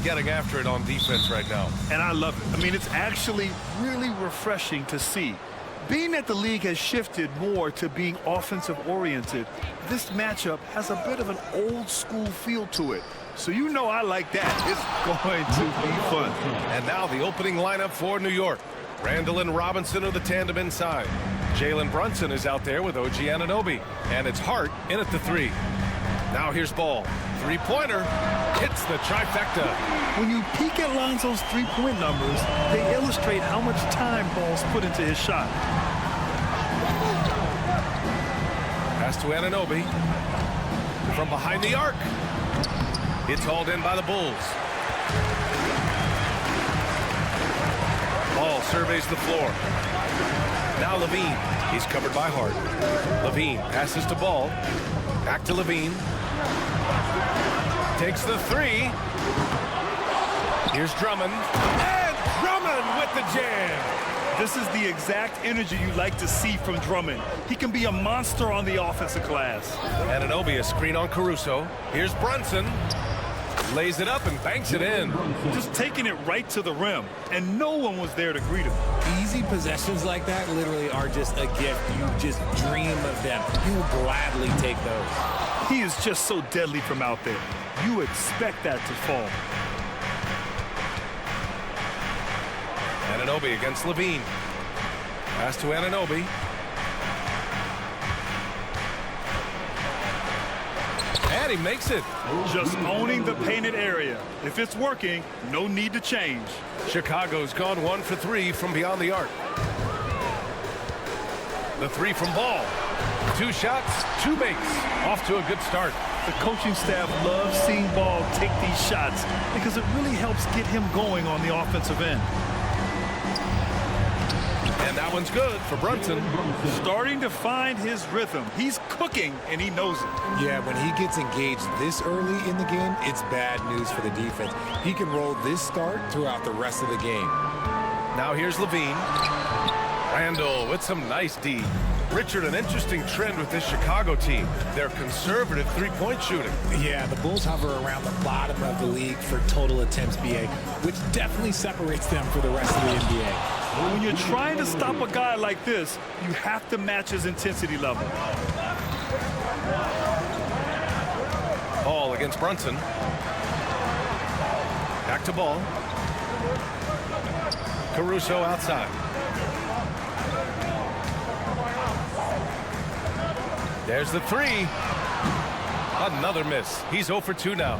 getting after it on defense right now. And I love it. I mean, it's actually really refreshing to see. Being that the league has shifted more to being offensive-oriented, this matchup has a bit of an old-school feel to it. So you know I like that. It's going to be fun. And now the opening lineup for New York. Randall and Robinson are the tandem inside. Jalen Brunson is out there with OG Anunoby. And it's Hart in at the 3. Now here's Ball. Three-pointer hits the trifecta. When you peek at Lonzo's three-point numbers, they illustrate how much time Ball's put into his shot. Pass to Anunoby. From behind the arc. It's hauled in by the Bulls. Ball surveys the floor. Now Levine. He's covered by Hart. Levine passes to Ball. Back to Levine. Takes the 3. Here's Drummond. And Drummond with the jam. This is the exact energy you like to see from Drummond. He can be a monster on the offensive glass. Anunoby, a screen on Caruso. Here's Brunson. Lays it up and banks it in. Just taking it right to the rim, and no one was there to greet him. Easy possessions like that literally are just a gift. You just dream of them. You gladly take those. He is just so deadly from out there. You expect that to fall. Anunoby against Levine. Pass to Anunoby. And he makes it. Just owning the painted area. If it's working, no need to change. Chicago's gone 1 for 3 from beyond the arc. The 3 from Ball. 2 shots, 2 makes. Off to a good start. The coaching staff loves seeing Ball take these shots because it really helps get him going on the offensive end. And that one's good for Brunson. Starting to find his rhythm. He's cooking, and he knows it. Yeah, when he gets engaged this early in the game, it's bad news for the defense. He can roll this start throughout the rest of the game. Now here's Levine. Randall with some nice D. Richard, an interesting trend with this Chicago team. They're conservative three-point shooting. Yeah, the Bulls hover around the bottom of the league for total attempts BA, which definitely separates them for the rest of the NBA. When you're trying to stop a guy like this, you have to match his intensity level. Ball against Brunson. Back to Ball. Caruso outside. There's the 3. Another miss. He's 0 for 2 now.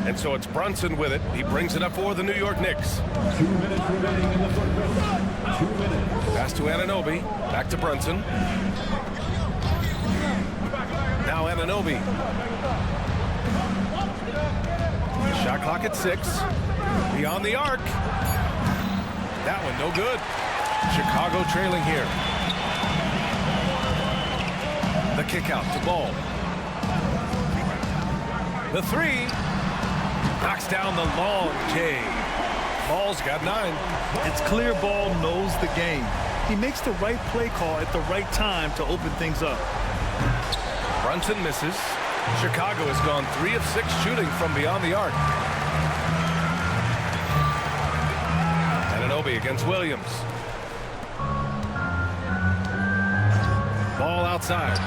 And so it's Brunson with it. He brings it up for the New York Knicks. 2 minutes remaining in the first quarter. 2 minutes. Pass to Anunoby. Back to Brunson. Now Anunoby. Shot clock at 6. Beyond the arc. That one no good. Chicago trailing here. The kick out to Ball. The 3. Knocks down the long J. Ball's got 9. It's clear Ball knows the game. He makes the right play call at the right time to open things up. Brunson misses. Chicago has gone 3 of 6 shooting from beyond the arc. Anunoby against Williams. Ball outside.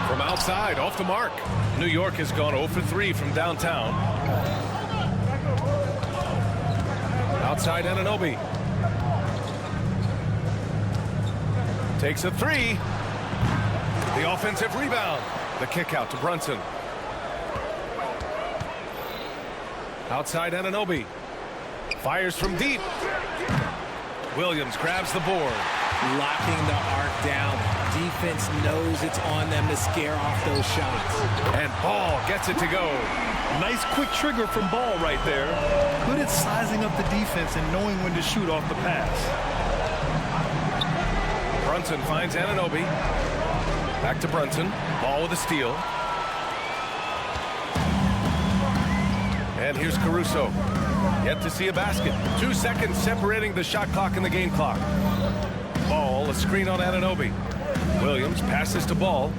From outside, off the mark. New York has gone 0 for 3 from downtown. Outside Anunoby. Takes a 3. The offensive rebound. The kick out to Brunson. Outside Anunoby. Fires from deep. Williams grabs the board. Locking the arc down. Defense knows it's on them to scare off those shots. And Ball gets it to go. Nice quick trigger from Ball right there. Good at sizing up the defense and knowing when to shoot off the pass. Brunson finds Anunoby. Back to Brunson. Ball with a steal. And here's Caruso. Yet to see a basket. 2 seconds separating the shot clock and the game clock. Ball, a screen on Anunoby. Williams passes to Ball.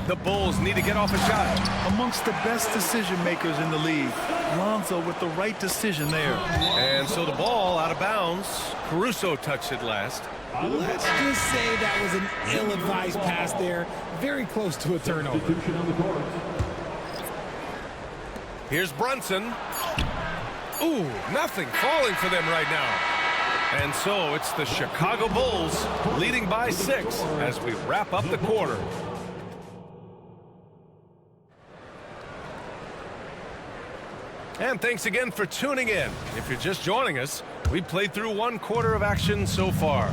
The Bulls need to get off a shot. Amongst the best decision makers in the league. Lonzo with the right decision there. And so the ball out of bounds. Caruso touched it last. Let's just say that was an ill-advised pass there. Very close to a turnover. Substitution on the court. Here's Brunson. Ooh, nothing falling for them right now. And so it's the Chicago Bulls leading by 6 as we wrap up the quarter. And thanks again for tuning in. If you're just joining us, we played through 1 quarter of action so far.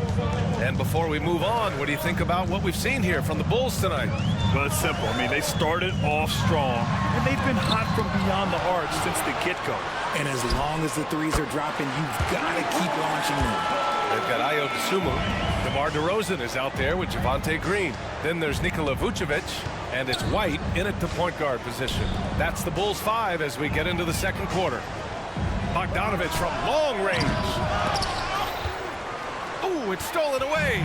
And before we move on, what do you think about what we've seen here from the Bulls tonight? Well, it's simple. I mean, they started off strong, and they've been hot from beyond the arc since the get-go. And as long as the threes are dropping, you've got to keep launching them. They've got Ayo Dosunmu. DeMar DeRozan is out there with Javonte Green. Then there's Nikola Vucevic, and it's White in at the point guard position. That's the Bulls 5 as we get into the second quarter. Bogdanovich from long range. Ooh, it's stolen away.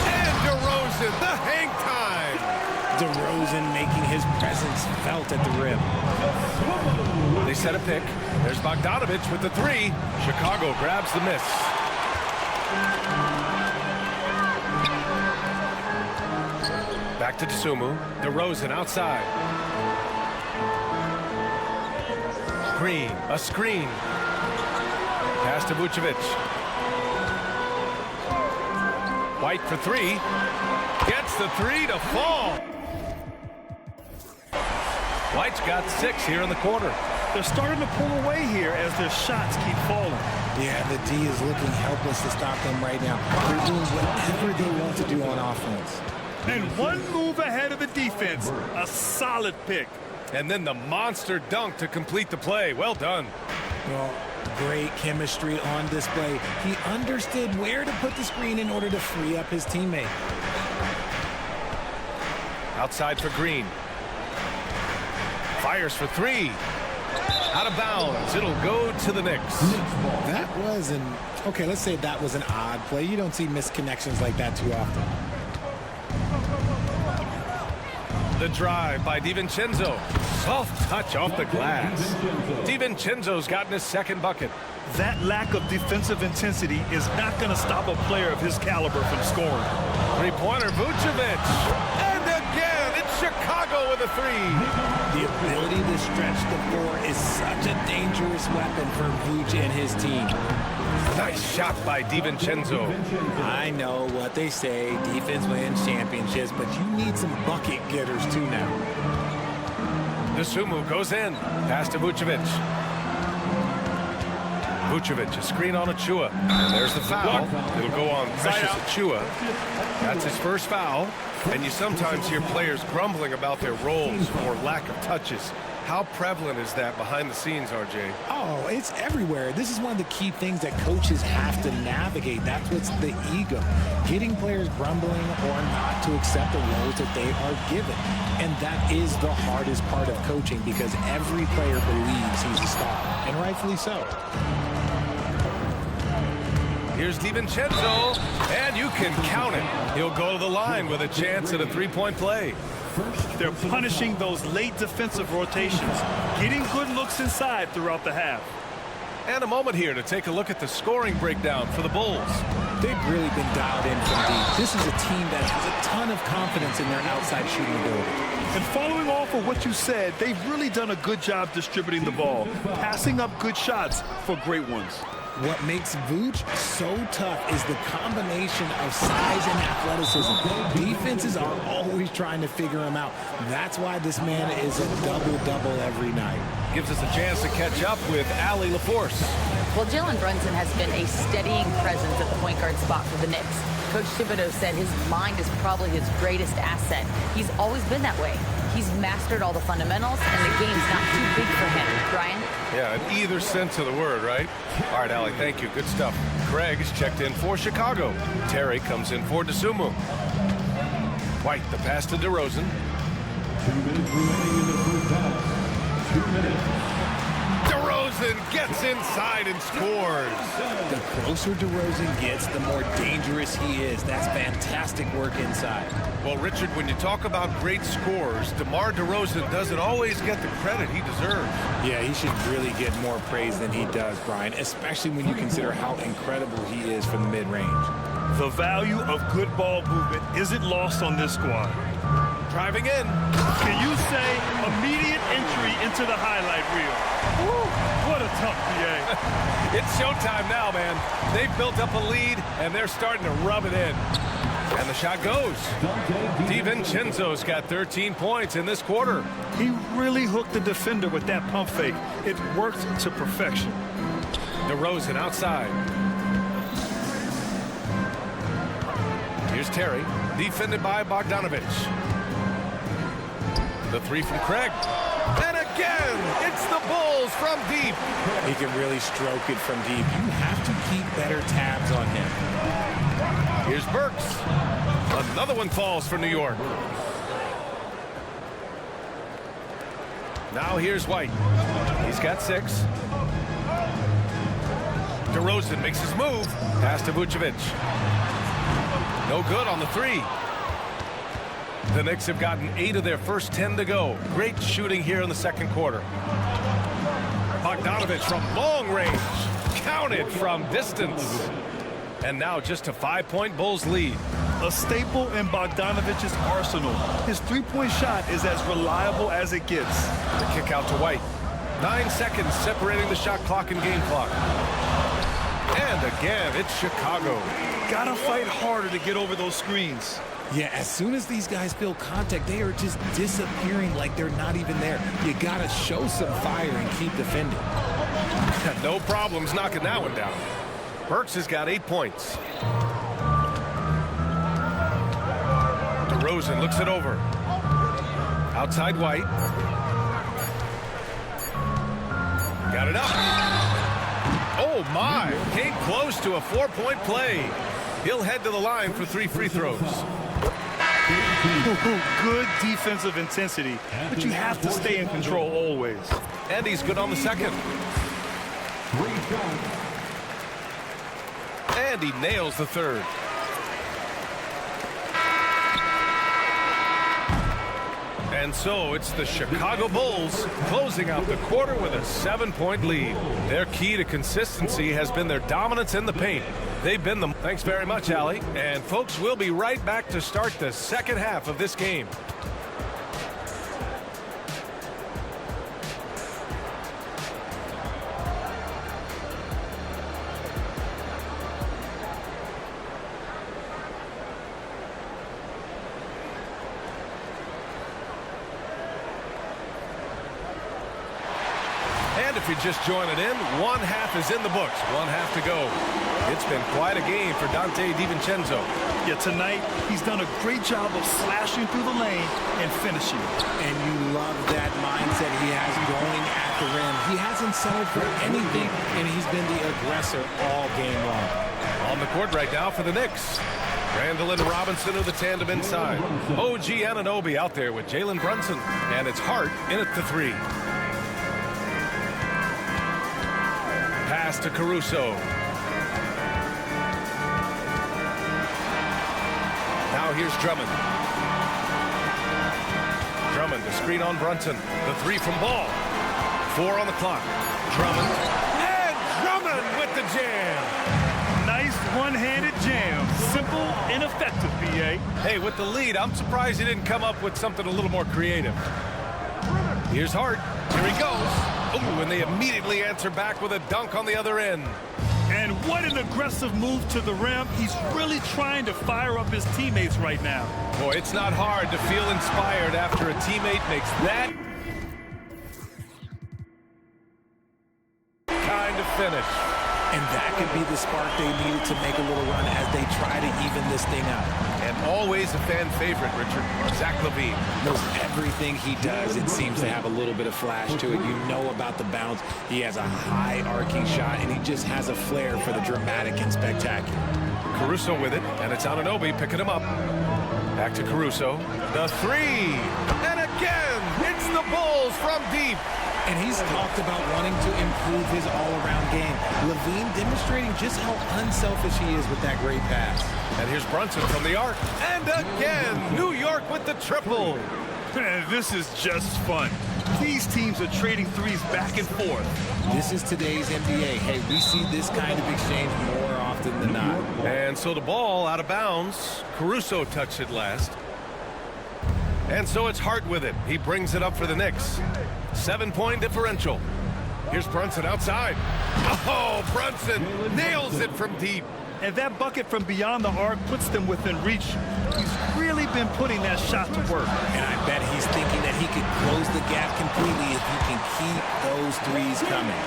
And DeRozan, the hang time. DeRozan making his presence felt at the rim. They set a pick. There's Bogdanovich with the 3. Chicago grabs the miss. Back to Dosunmu. DeRozan outside. Green, a screen. Pass to Vucevic. White for 3. Gets the 3 to fall. White's got 6 here in the quarter. They're starting to pull away here as their shots keep falling. Yeah, the D is looking helpless to stop them right now. They're doing whatever they want to do on offense. And one move ahead of the defense. A solid pick. And then the monster dunk to complete the play. Well done. Well, great chemistry on display. He understood where to put the screen in order to free up his teammate. Outside for Green. Fires for 3. Out of bounds. It'll go to the Knicks. That was okay, let's say that was an odd play. You don't see missed connections like that too often. The drive by DiVincenzo. Soft touch off the glass. DiVincenzo's gotten his second bucket. That lack of defensive intensity is not going to stop a player of his caliber from scoring. Three-pointer, Vucevic. And again, it's Chicago with a 3. The ability to stretch the floor is such a dangerous weapon for Vuce and his team. Nice shot by DiVincenzo. I know what they say, defense wins championships, but you need some bucket getters too now. Dosunmu goes in. Pass to Vucevic. Vucevic, a screen on Achua. And there's the foul. It'll go on Precious Achua. That's his first foul. And you sometimes hear players grumbling about their roles or lack of touches. How prevalent is that behind the scenes, RJ? Oh, it's everywhere. This is one of the key things that coaches have to navigate. That's what's the ego. Getting players grumbling or not to accept the roles that they are given. And that is the hardest part of coaching because every player believes he's a star, and rightfully so. Here's DiVincenzo, and you can count it. He'll go to the line with a chance at a 3-point play. They're punishing those late defensive rotations, getting good looks inside throughout the half. And a moment here to take a look at the scoring breakdown for the Bulls. They've really been dialed in from deep. This is a team that has a ton of confidence in their outside shooting ability. And following off of what you said, they've really done a good job distributing the ball, passing up good shots for great ones. What makes Vooch so tough is the combination of size and athleticism. Defenses are always trying to figure him out. That's why this man is a double-double every night. Gives us a chance to catch up with Allie LaForce. Well, Jalen Brunson has been a steadying presence at the point guard spot for the Knicks. Coach Thibodeau said his mind is probably his greatest asset. He's always been that way. He's mastered all the fundamentals, and the game's not too big for him. Brian? Yeah, in either sense of the word, right? All right, Allie, thank you. Good stuff. Craig is checked in for Chicago. Terry comes in for Dosunmu. White, the pass to DeRozan. 2 minutes remaining in the first half. 2 minutes. DeRozan gets inside and scores. The closer DeRozan gets, the more dangerous he is. That's fantastic work inside. Well, Richard, when you talk about great scores, DeMar DeRozan doesn't always get the credit he deserves. Yeah, he should really get more praise than he does, Brian, especially when you consider how incredible he is from the mid-range. The value of good ball movement isn't lost on this squad. Driving in. Can you say immediate entry into the highlight reel? Woo, what a tough PA. It's showtime now, man. They've built up a lead, and they're starting to rub it in. And the shot goes. DiVincenzo's got 13 points in this quarter. He really hooked the defender with that pump fake. It worked to perfection. DeRozan outside. Here's Terry, defended by Bogdanovich. The three from Craig. And again, it's the Bulls from deep. He can really stroke it from deep. You have to keep better tabs on him. Here's Burks. Another one falls for New York. Now here's White. He's got 6. DeRozan makes his move. Pass to Vucevic. No good on the 3. The Knicks have gotten 8 of their first 10 to go. Great shooting here in the second quarter. Bogdanovich from long range. Counted from distance. And now just a 5-point Bulls lead. A staple in Bogdanovich's arsenal. His three-point shot is as reliable as it gets. The kick out to White. 9 seconds separating the shot clock and game clock. And again, it's Chicago. Gotta fight harder to get over those screens. Yeah, as soon as these guys feel contact, they are just disappearing like they're not even there. You gotta show some fire and keep defending. No problems knocking that one down. Burks has got 8 points. DeRozan looks it over. Outside White. Got it up. Oh my, came close to a 4-point play. He'll head to the line for 3 free throws. Good defensive intensity, but you have to stay in control always. And he's good on the second. And he nails the third. And so it's the Chicago Bulls closing out the quarter with a 7-point lead. Their key to consistency has been their dominance in the paint. They've been them. Thanks very much, Allie. And folks, we'll be right back to start the second half of this game. And if you're just joining in, 1 half is in the books. 1 half to go. It's been quite a game for Dante DiVincenzo. Yeah, tonight he's done a great job of slashing through the lane and finishing. And you love that mindset he has going at the rim. He hasn't settled for anything, and he's been the aggressor all game long. On the court right now for the Knicks. Randall and Robinson are the tandem inside. OG Anunoby out there with Jalen Brunson. And it's Hart in at the 3. Pass to Caruso. Now here's Drummond. Drummond to screen on Brunson. The 3 from Ball. 4 on the clock. Drummond. And Drummond with the jam. Nice one-handed jam. Simple and effective, B.A. Hey, with the lead, I'm surprised he didn't come up with something a little more creative. Here's Hart. Here he goes. Oh, and they immediately answer back with a dunk on the other end. And what an aggressive move to the rim. He's really trying to fire up his teammates right now. Boy, it's not hard to feel inspired after a teammate makes that kind of finish. And that could be the spark they needed to make a little run as they try to even this thing out. And always a fan favorite, Richard, Zach LaVine. Most everything he does, it seems to have a little bit of flash to it. You know about the bounce. He has a high arcing shot, and he just has a flair for the dramatic and spectacular. Caruso with it, and it's Anunoby picking him up. Back to Caruso. The 3. And again, it's the Bulls from deep. And he's talked about wanting to improve his all-around game. Levine demonstrating just how unselfish he is with that great pass. And here's Brunson from the arc. And again, New York with the triple. Man, this is just fun. These teams are trading threes back and forth. This is today's NBA. Hey, we see this kind of exchange more often than not. And so the ball out of bounds. Caruso touched it last. And so it's Hart with it. He brings it up for the Knicks. 7-point differential. Here's Brunson outside. Oh, Brunson nails it from deep. And that bucket from beyond the arc puts them within reach. He's really been putting that shot to work. And I bet he's thinking that he could close the gap completely if he can keep those threes coming.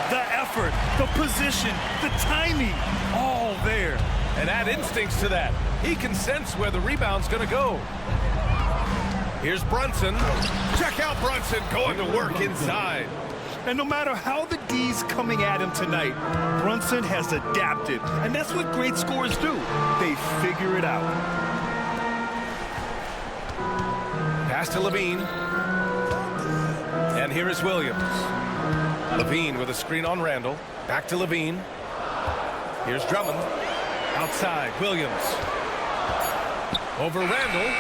The effort, the position, the timing, all there. And add instincts to that. He can sense where the rebound's going to go. Here's Brunson. Check out Brunson going to work inside. And no matter how the D's coming at him tonight, Brunson has adapted. And that's what great scorers do. They figure it out. Pass to Levine. And here is Williams. Levine with a screen on Randall. Back to Levine. Here's Drummond. Outside, Williams. Over Randall.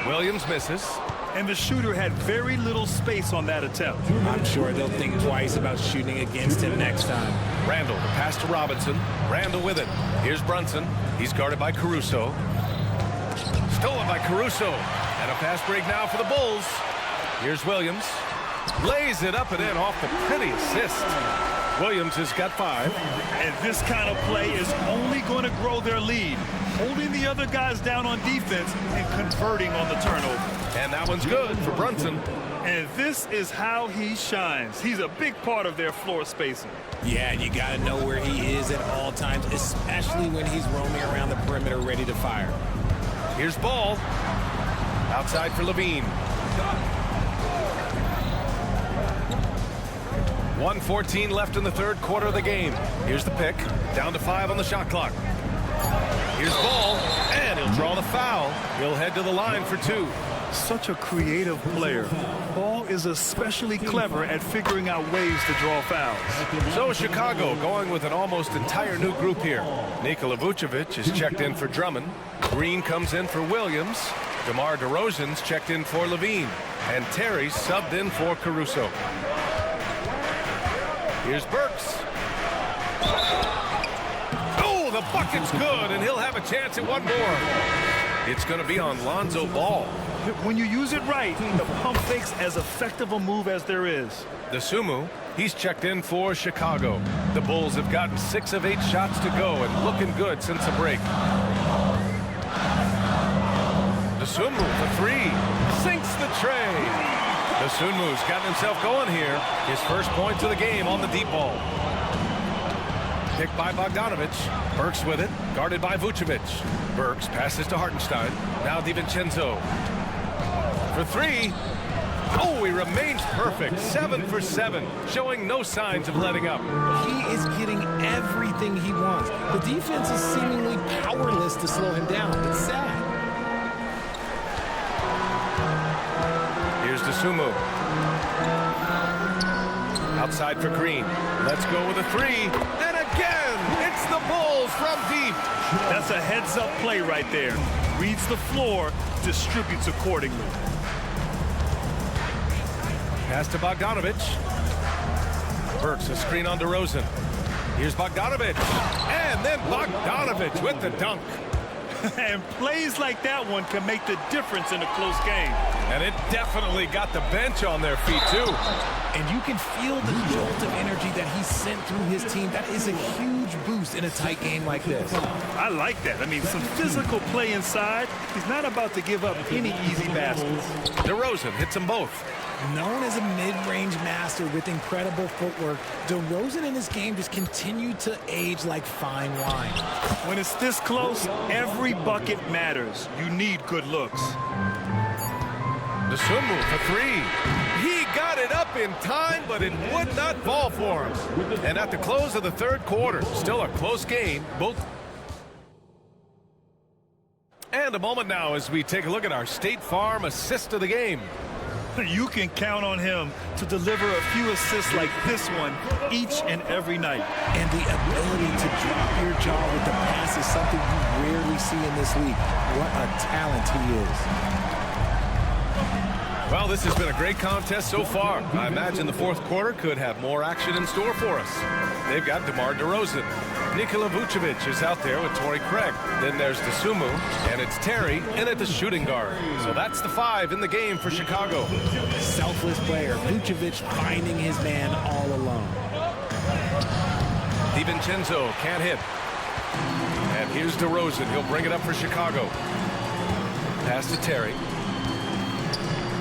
Williams misses. And the shooter had very little space on that attempt. I'm sure they'll think twice about shooting against him next time. Randall, the pass to Robinson. Randall with it. Here's Brunson. He's guarded by Caruso. Stolen by Caruso. And a fast break now for the Bulls. Here's Williams. Lays it up and in off the pretty assist. Williams has got 5. And this kind of play is only going to grow their lead. Holding the other guys down on defense and converting on the turnover. And that one's good for Brunson. And this is how he shines. He's a big part of their floor spacing. Yeah, and you got to know where he is at all times, especially when he's roaming around the perimeter ready to fire. Here's Ball. Outside for Levine. 1:14 left in the third quarter of the game. Here's the pick. Down to 5 on the shot clock. Here's Ball, and he'll draw the foul. He'll head to the line for 2. Such a creative player. Ball is especially clever at figuring out ways to draw fouls. So Chicago going with an almost entire new group here. Nikola Vucevic is checked in for Drummond. Green comes in for Williams. DeMar DeRozan's checked in for Levine. And Terry subbed in for Caruso. Here's Burks. Oh, the bucket's good, and he'll have a chance at one more. It's going to be on Lonzo Ball. When you use it right, the pump fake's as effective a move as there is. DeSumo, he's checked in for Chicago. The Bulls have gotten 6 of 8 shots to go and looking good since the break. DeSumo for 3. Sinks the tray. DeSumu's gotten himself going here. His first points of the game on the deep ball. Picked by Bogdanovich. Burks with it. Guarded by Vucevic. Burks passes to Hartenstein. Now DiVincenzo. For 3. Oh, he remains perfect. 7 for 7. Showing no signs of letting up. He is getting everything he wants. The defense is seemingly powerless to slow him down. It's sad. Here's DeSumo. Outside for Green. Let's go with a 3. And again, it's the Bulls from deep. That's a heads-up play right there. Reads the floor, distributes accordingly. Pass to Bogdanovich. Burks a screen on DeRozan. Here's Bogdanovich. And then Bogdanovich with the dunk. And plays like that one can make the difference in a close game. And it definitely got the bench on their feet, too. And you can feel the jolt of energy that he sent through his team. That is a huge boost in a tight game like this. I like that. I mean, some physical play inside. He's not about to give up any easy baskets. DeRozan hits them both. Known as a mid-range master with incredible footwork, DeRozan in his game just continued to age like fine wine. When it's this close, every bucket matters. You need good looks. DeSumo for 3. He got it up in time, but it would not fall for him. And at the close of the third quarter, still a close game. And a moment now as we take a look at our State Farm assist of the game. You can count on him to deliver a few assists like this one each and every night. And the ability to drop your jaw with the pass is something you rarely see in this league. What a talent he is. Well, this has been a great contest so far. I imagine the fourth quarter could have more action in store for us. They've got DeMar DeRozan. Nikola Vucevic is out there with Torrey Craig. Then there's DeSumo, and it's Terry in at the shooting guard. So that's the 5 in the game for Chicago. Selfless player. Vucevic finding his man all alone. DiVincenzo can't hit. And here's DeRozan. He'll bring it up for Chicago. Pass to Terry.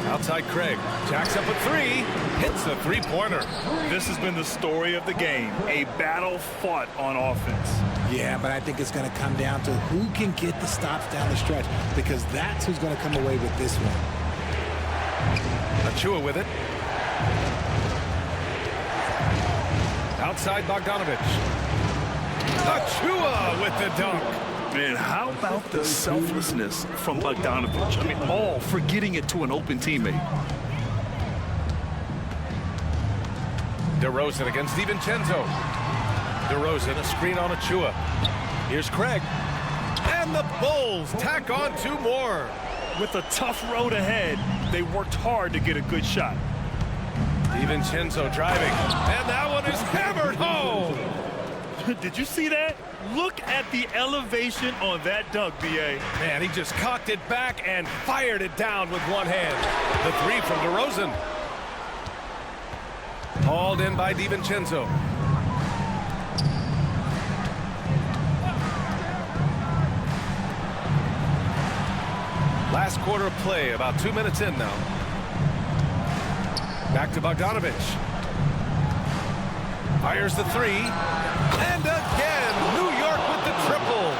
Outside Craig. Jacks up a 3. Hits the three-pointer. This has been the story of the game. A battle fought on offense. Yeah, but I think it's going to come down to who can get the stops down the stretch, because that's who's going to come away with this one. Achua with it. Outside Bogdanovic. Achua with the dunk. Man, how about the selflessness from Bogdanovic? I mean, all for getting it to an open teammate. DeRozan against DiVincenzo. DeRozan, a screen on Achua. Here's Craig. And the Bulls tack on 2 more. With a tough road ahead, they worked hard to get a good shot. DiVincenzo driving. And that one is hammered home. Did you see that? Look at the elevation on that dunk, B.A. Man, he just cocked it back and fired it down with one hand. The 3 from DeRozan. Hauled in by DiVincenzo. Last quarter of play, about 2 minutes in now. Back to Bogdanovic. Fires the 3. And again, New York with the triple.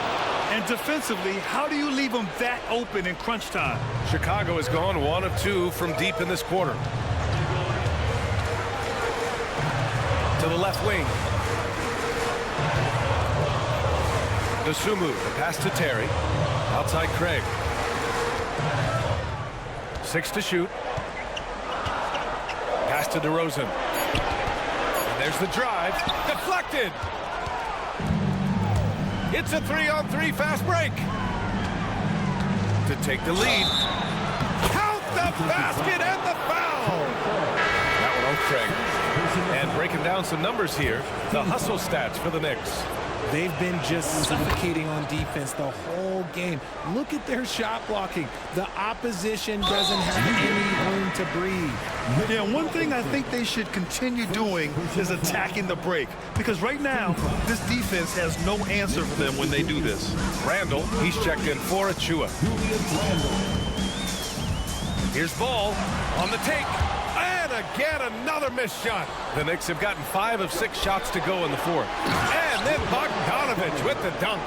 And defensively, how do you leave them that open in crunch time? Chicago has gone 1 of 2 from deep in this quarter. To the left wing. DeSumo, the pass to Terry. Outside Craig. 6 to shoot. Pass to DeRozan. And there's the drive. Deflected. It's a 3-on-3 fast break. To take the lead. Count the basket and the foul. That one on Craig. And breaking down some numbers here, the hustle stats for the Knicks. They've been just suffocating on defense the whole game. Look at their shot blocking. The opposition doesn't have any room to breathe. Yeah, one thing I think they should continue doing is attacking the break. Because right now, this defense has no answer for them when they do this. Randall, he's checked in for Achua. Here's Ball on the take. And again, another missed shot. The Knicks have gotten 5 of 6 shots to go in the fourth. And then Bogdanovic with the dunk.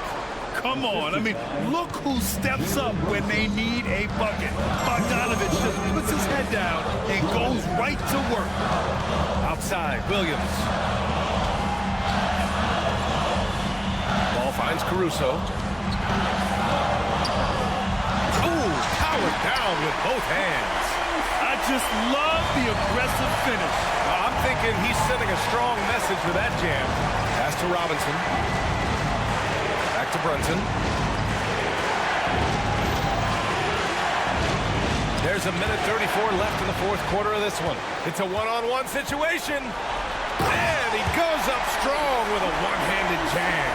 Come on. I mean, look who steps up when they need a bucket. Bogdanovic just puts his head down and goes right to work. Outside, Williams. Ball finds Caruso. Ooh, powered down with both hands. I just love the aggressive finish. I'm thinking he's sending a strong message with that jam. Pass to Robinson. Back to Brunson. There's a minute 34 left in the fourth quarter of this one. It's a one-on-one situation. And he goes up strong with a one-handed jam.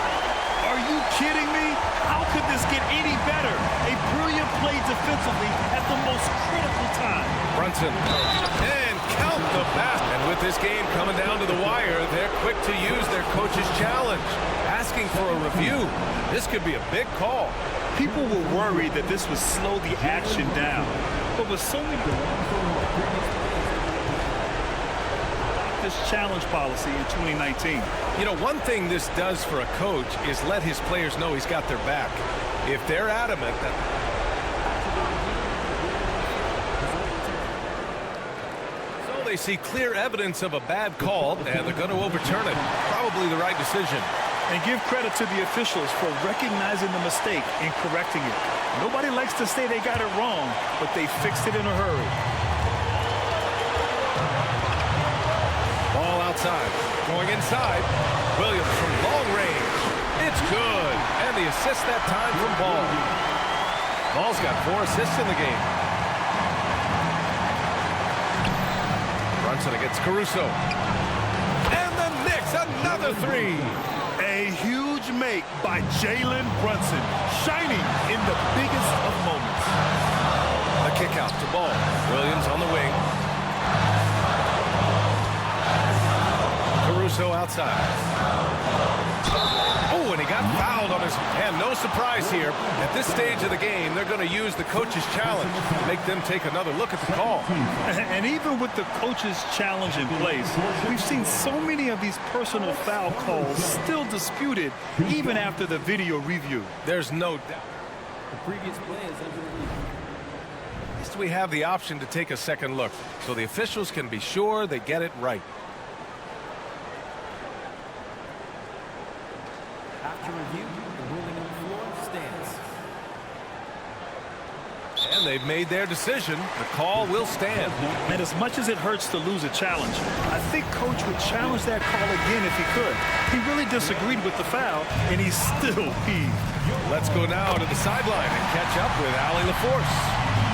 Are you kidding me? How could this get any better? A brilliant play defensively at the most critical time. Brunson. And count the basket. And with this game coming down to the wire, they're quick to use their coach's challenge. Asking for a review. This could be a big call. People were worried that this would slow the action down. But with so many... this challenge policy in 2019. You know, one thing this does for a coach is let his players know he's got their back. If they're adamant that... So they see clear evidence of a bad call, and they're going to overturn it. Probably the right decision. And give credit to the officials for recognizing the mistake and correcting it. Nobody likes to say they got it wrong, but they fixed it in a hurry. outside. Going inside. Williams from long range. It's good. And the assist that time from Ball. Ball's got 4 assists in the game. Brunson against Caruso. And the Knicks, another 3. A huge make by Jalen Brunson, shining in the biggest of moments. A kick out to Ball. Williams on the wing. Caruso outside. Oh, and he got fouled on his... And no surprise here. At this stage of the game, they're going to use the coach's challenge to make them take another look at the call. And even with the coach's challenge in place, we've seen so many of these personal foul calls still disputed even after the video review. There's no doubt. The previous play is under review. At least we have the option to take a second look, so the officials can be sure they get it right. After review, the ruling on the floor stands. And they've made their decision. The call will stand. And as much as it hurts to lose a challenge, I think Coach would challenge that call again if he could. He really disagreed with the foul, and he's still peeved. Let's go now to the sideline and catch up with Allie LaForce.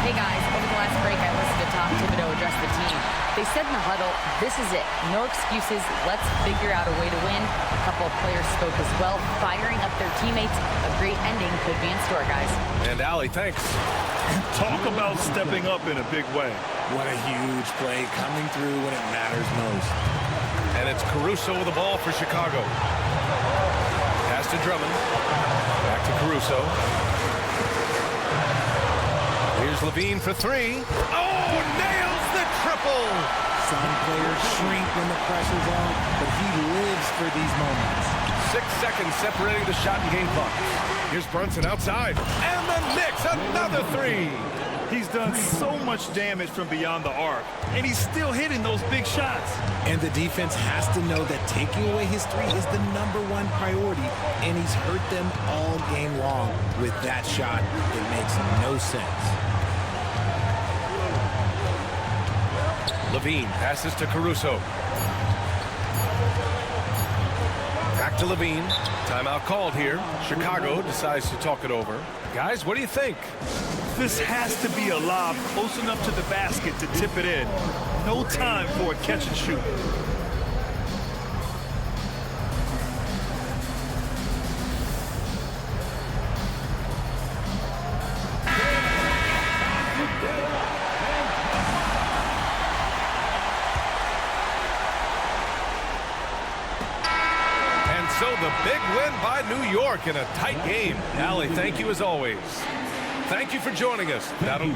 Hey guys, over the last break I listened to Tom Thibodeau address the team. They said in the huddle, this is it. No excuses. Let's figure out a way to win. A couple of players spoke as well, firing up their teammates. A great ending could be in store, guys. And Allie, thanks. Talk about stepping up in a big way. What a huge play coming through when it matters most. And it's Caruso with the ball for Chicago. Pass to Drummond. Back to Caruso. Here's Levine for 3. Oh, nails the triple! Some players shrink when the pressure's on, but he lives for these moments. 6 seconds separating the shot and game clock. Here's Brunson outside. And the Knicks, another 3. He's done so much damage from beyond the arc, and he's still hitting those big shots. And the defense has to know that taking away his 3 is the #1 priority, and he's hurt them all game long. With that shot, it makes no sense. Levine passes to Caruso. Back to Levine. Timeout called here. Chicago decides to talk it over. Guys, what do you think? This has to be a lob close enough to the basket to tip it in. No time for a catch and shoot. So the big win by New York in a tight game. Allie, thank you as always. Thank you for joining us. That'll